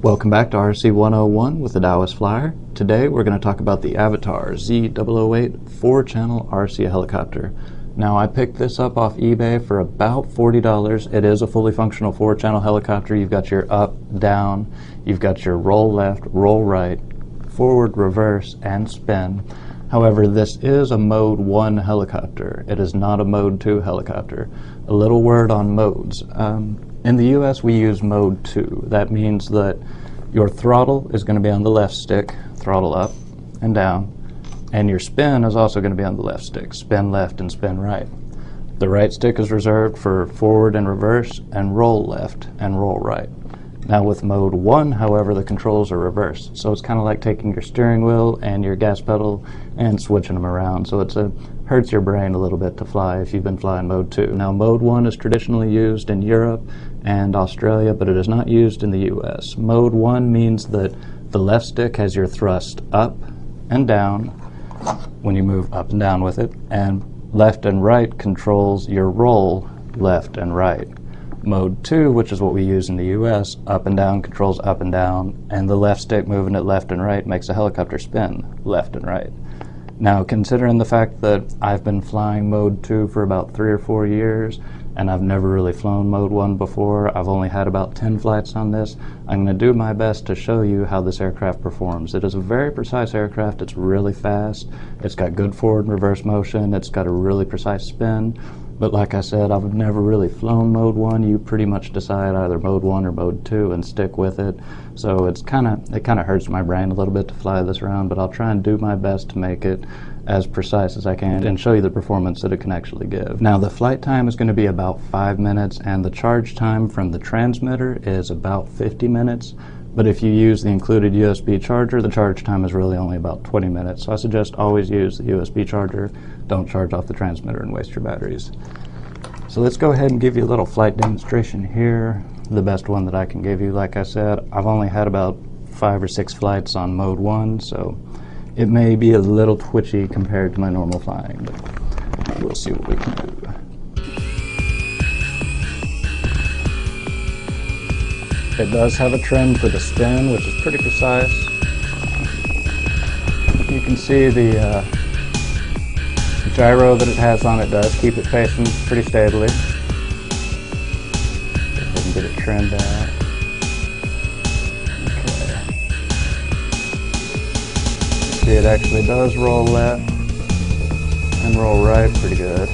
Welcome back to RC101 with the Taoist Flyer. Today we're going to talk about the Avatar Z008 4-channel RC helicopter. Now I picked this up off eBay for about $40. It is a fully functional 4-channel helicopter. You've got your up, down, you've got your roll left, roll right, forward, reverse, and spin. However, this is a Mode 1 helicopter. It is not a Mode 2 helicopter. A little word on modes. In the US we use Mode 2. That means that your throttle is going to be on the left stick, throttle up and down, and your spin is also going to be on the left stick, spin left and spin right. The right stick is reserved for forward and reverse and roll left and roll right. Now with Mode 1, however, the controls are reversed. So it's kind of like taking your steering wheel and your gas pedal and switching them around. So it hurts your brain a little bit to fly if you've been flying Mode 2. Now Mode 1 is traditionally used in Europe and Australia, but it is not used in the US. Mode 1 means that the left stick has your thrust up and down when you move up and down with it, and left and right controls your roll left and right. Mode 2, which is what we use in the US, up and down controls up and down, and the left stick moving it left and right makes a helicopter spin left and right. Now, considering the fact that I've been flying Mode 2 for about 3 or 4 years, and I've never really flown Mode 1 before, I've only had about 10 flights on this, I'm going to do my best to show you how this aircraft performs. It is a very precise aircraft. It's really fast. It's got good forward and reverse motion. It's got a really precise spin. But like I said, I've never really flown Mode 1. You pretty much decide either Mode 1 or Mode 2 and stick with it. So it kind of hurts my brain a little bit to fly this around, but I'll try and do my best to make it as precise as I can and show you the performance that it can actually give. Now the flight time is going to be about 5 minutes, and the charge time from the transmitter is about 50 minutes. But if you use the included USB charger, the charge time is really only about 20 minutes. So I suggest always use the USB charger. Don't charge off the transmitter and waste your batteries. So let's go ahead and give you a little flight demonstration here. The best one that I can give you. Like I said, I've only had about 5 or 6 flights on Mode 1, so it may be a little twitchy compared to my normal flying, but we'll see what we can do. It does have a trim for the spin, which is pretty precise. You can see the gyro that it has on it does keep it facing pretty stably. Go ahead and get it trimmed out. Okay. See, it actually does roll left and roll right pretty good.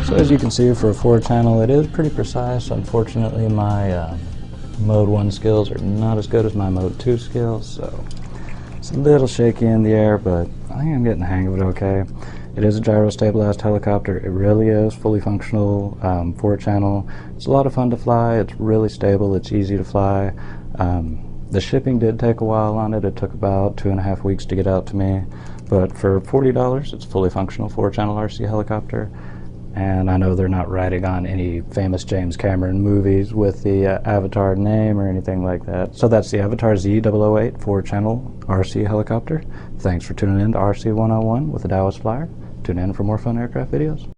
So as you can see, for a 4-channel, it is pretty precise. Unfortunately, my Mode 1 skills are not as good as my Mode 2 skills, so it's a little shaky in the air, but I think I'm getting the hang of it okay. It is a gyro-stabilized helicopter. It really is fully functional, 4-channel. It's a lot of fun to fly. It's really stable. It's easy to fly. The shipping did take a while on it. It took about 2.5 weeks to get out to me. But for $40, it's a fully functional 4-channel RC helicopter. And I know they're not riding on any famous James Cameron movies with the Avatar name or anything like that. So that's the Avatar Z008 4-channel RC helicopter. Thanks for tuning in to RC101 with the Taoist Flyer. Tune in for more fun aircraft videos.